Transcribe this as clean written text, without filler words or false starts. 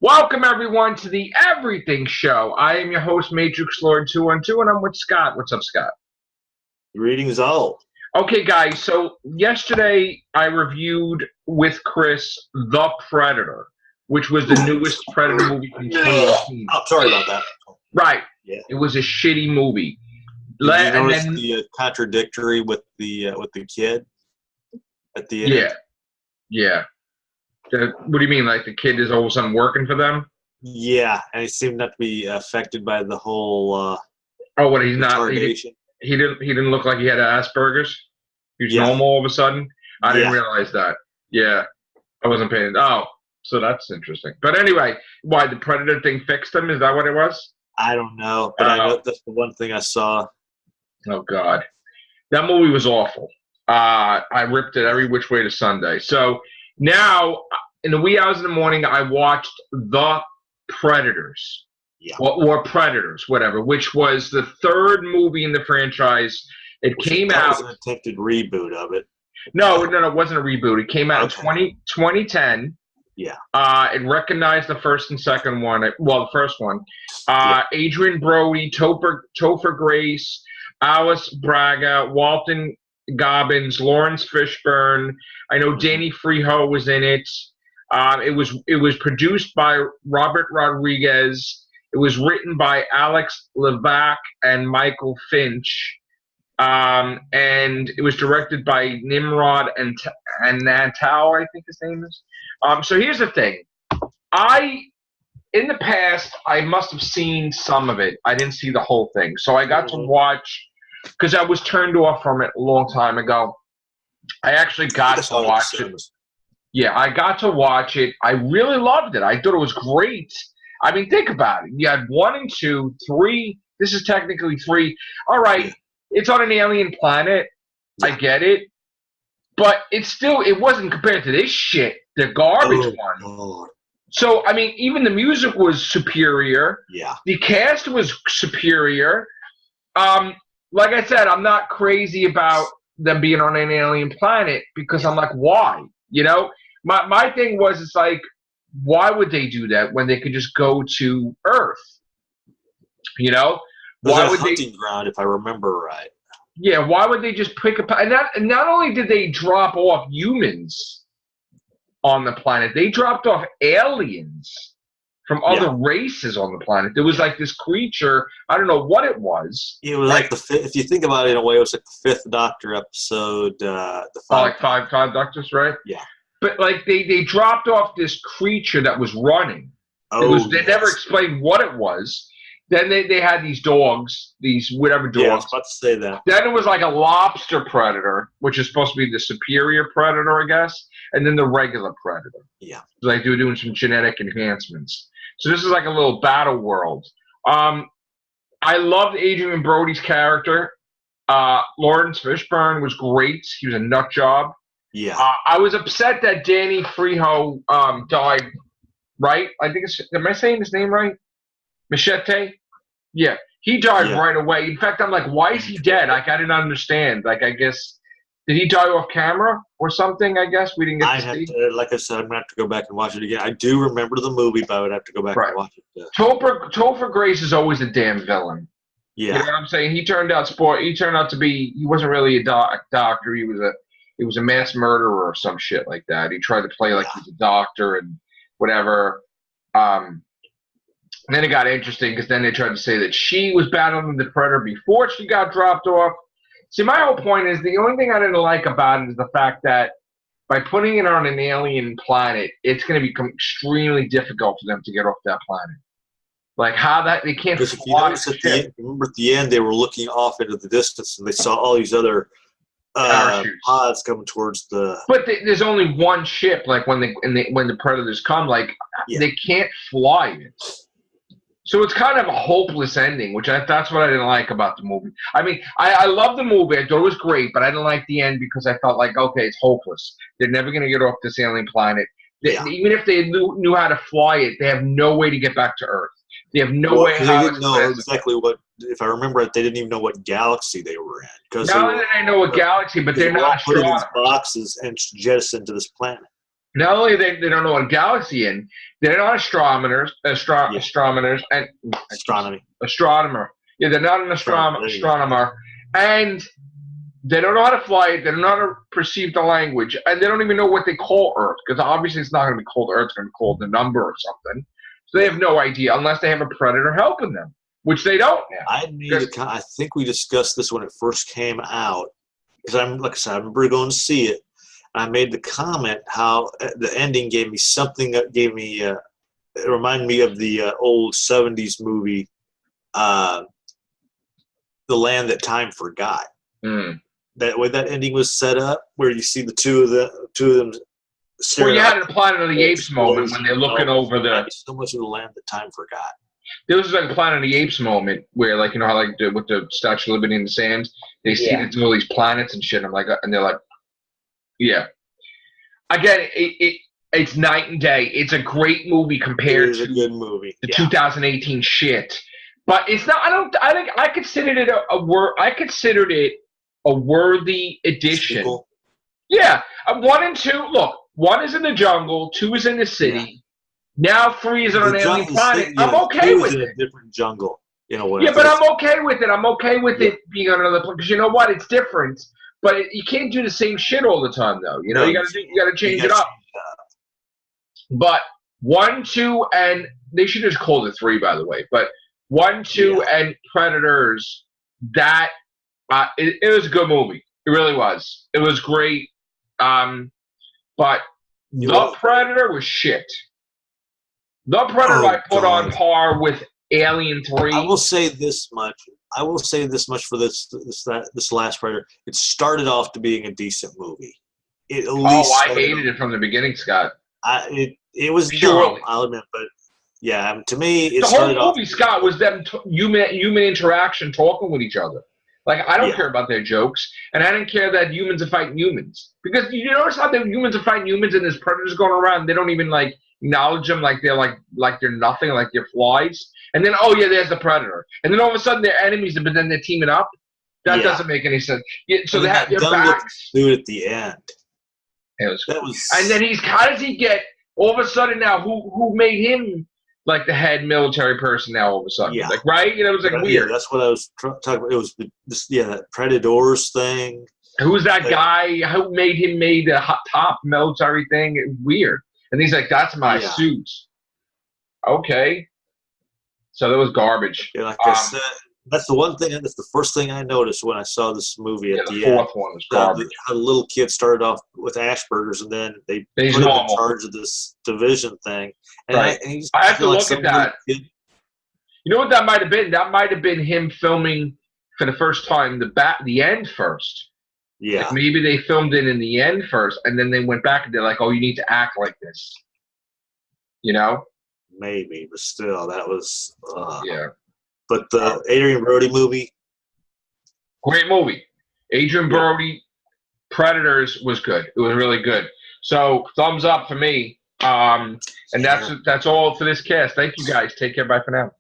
Welcome, everyone, to the Everything Show. I am your host, Matrixlord212, and I'm with Scott. What's up, Scott? Greetings, all. Okay, guys, so yesterday I reviewed with Chris The Predator, which was the newest Predator movie from 2018. Oh, sorry about that. Right. Yeah. It was a shitty movie. Did you notice the contradictory with the kid at the end? Yeah. What do you mean? Like the kid is all of a sudden working for them? Yeah, and he seemed not to be affected by the whole what he's not. retardation. He didn't look like he had Asperger's. He was normal all of a sudden. I didn't realize that. Yeah, I wasn't paying. Oh, so that's interesting. But anyway, why the Predator thing fixed him? Is that what it was? I don't know, but I know that's the one thing I saw. Oh God, that movie was awful. I ripped it every which way to Sunday. So now, in the wee hours of the morning, I watched The Predators. Yeah. Or Predators, whatever, which was the third movie in the franchise. It came out. That was an attempted reboot of it. No, it wasn't a reboot. It came out in 2010. Yeah. It recognized the first and second one. Well, the first one. Adrian Brody, Topher Grace, Alice Braga, Walton Goggins, Lawrence Fishburne. I know Danny Trejo was in it. It was produced by Robert Rodriguez. It was written by Alex Levac and Michael Finch. And it was directed by Nimrod and Natal, I think his name is. So here's the thing. In the past, I must have seen some of it. I didn't see the whole thing. So I got to watch, because I was turned off from it a long time ago. I actually got to watch it. Yeah, I got to watch it. I really loved it. I thought it was great. I mean, think about it. You had 1 and 2, 3. This is technically 3. All right, it's on an alien planet. I get it. But it wasn't compared to this shit, the garbage one. God. So, I mean, even the music was superior. Yeah. The cast was superior. Like I said, I'm not crazy about them being on an alien planet because I'm like, why? You know? My thing was, it's like, why would they do that when they could just go to Earth? You know? Why would hunting ground, if I remember right. Yeah, why would they just pick up? And not only did they drop off humans on the planet, they dropped off aliens from other races on the planet. There was like this creature, I don't know what it was. It was like if you think about it in a way, it was like the 5th Doctor episode. Five Doctors, right? Yeah. But like they dropped off this creature that was running. They never explained what it was. Then they had these dogs, these whatever dogs. Yeah, I was about to say that. Then it was like a lobster predator, which is supposed to be the superior predator, I guess, and then the regular predator. Yeah. Like they were doing some genetic enhancements. So this is like a little battle world. I loved Adrian Brody's character. Lawrence Fishburne was great. He was a nut job. Yeah. I was upset that Danny Trejo died. Right? I think am I saying his name right? Machete? Yeah. He died right away. In fact, I'm like, why is he dead? Like, I didn't understand. Like, I guess, did he die off camera or something? I guess we didn't get to see. Like I said, I'm going to have to go back and watch it again. I do remember the movie, but I would have to go back and watch it. Topher Grace is always a damn villain. Yeah. You know what I'm saying? He turned out to be, he wasn't really a doctor. He was a mass murderer or some shit like that. He tried to play like he's a doctor and whatever. And then it got interesting because then they tried to say that she was battling the Predator before she got dropped off. See, my whole point is the only thing I didn't like about it is the fact that by putting it on an alien planet, it's going to become extremely difficult for them to get off that planet. Like how they can't fly. Remember at the end, they were looking off into the distance and they saw all these other pods coming towards the. But there's only one ship. Like when the Predators come, they can't fly it. So it's kind of a hopeless ending, that's what I didn't like about the movie. I mean, I love the movie. I thought it was great, but I didn't like the end because I felt like, okay, it's hopeless. They're never going to get off this alien planet. Even if they knew how to fly it, they have no way to get back to Earth. They have no way. They didn't know exactly what. If I remember it, they didn't even know what galaxy they were in. Now that I know what galaxy, but they're not put it in boxes and jettisoned to this planet. Not only they don't know what galaxy in, they're not astronomers, astronomers, and astronomer. Yeah, they're not an astronomer, and they don't know how to fly it. They don't know how to perceive the language, and they don't even know what they call Earth, because obviously it's not going to be called Earth. It's going to be called the number or something. So they have no idea unless they have a predator helping them, which they don't have. I think we discussed this when it first came out, because like I said, I remember going to see it. I made the comment how the ending gave me something that gave me it reminded me of the old 70s movie, The Land That Time Forgot. That way that ending was set up, where you see the two of them. Well, you had a Planet of the Apes moment when they're looking over so much of the land that time forgot. There was like a Planet of the Apes moment where, like, you know how like with the Statue of Liberty in the sands, they see all these planets and shit. I'm like, and they're like, yeah. Again, it's night and day. It's a great movie compared to a good movie. The 2018 shit. But it's not. I think I considered it I considered it a worthy addition. Sequel? Yeah, 1 and 2. Look, 1 is in the jungle, 2 is in the city. Yeah. Now 3 is on an alien planet. I'm okay with it. In a different jungle, way. Yeah, but I'm okay with it. I'm okay with it being on another planet, because you know what? It's different. But you can't do the same shit all the time, though. You know, you got to change it up. But 1, 2, and they should just call it 3, by the way. But 1, 2, and Predators. That it was a good movie. It really was. It was great. But The Predator was shit. The Predator I put on par with Alien 3. I will say this much for this last Predator. It started off to being a decent movie. I hated it from the beginning, Scott. It was dumb, I'll admit, but yeah, to me, it started off. The whole movie, Scott, was them human interaction, talking with each other. Like, I don't care about their jokes, and I didn't care that humans are fighting humans. Because you notice how the humans are fighting humans and there's predators going around, they don't even, like, acknowledge them like they're nothing, like they're flies. And then, there's the predator. And then all of a sudden they're enemies, but then they're teaming up. That doesn't make any sense. Yeah, so they have their backs. Dude at the end. And then how does he get, all of a sudden now, who made him like the head military person now all of a sudden? Yeah. Like, right? You know, it was like weird. Yeah, that's what I was talking about. It was that Predators thing. Who's that guy? Who made him the hot top military thing? Weird. And he's like, that's my suit. Okay. So that was garbage. Yeah, like I said, that's the one thing. That's the first thing I noticed when I saw this movie at the end. The fourth one was garbage. How the little kid started off with Asperger's, and then they put him in charge of this division thing. And I have to look at that. You know what that might have been? That might have been him filming for the first time the end first. Yeah. Like maybe they filmed it in the end first, and then they went back and they're like, "Oh, you need to act like this." You know? Maybe, but still, that was. Yeah. But the Adrian Brody movie. Great movie. Adrian Brody, Predators was good. It was really good. So thumbs up for me. And that's all for this cast. Thank you guys. Take care. Bye for now.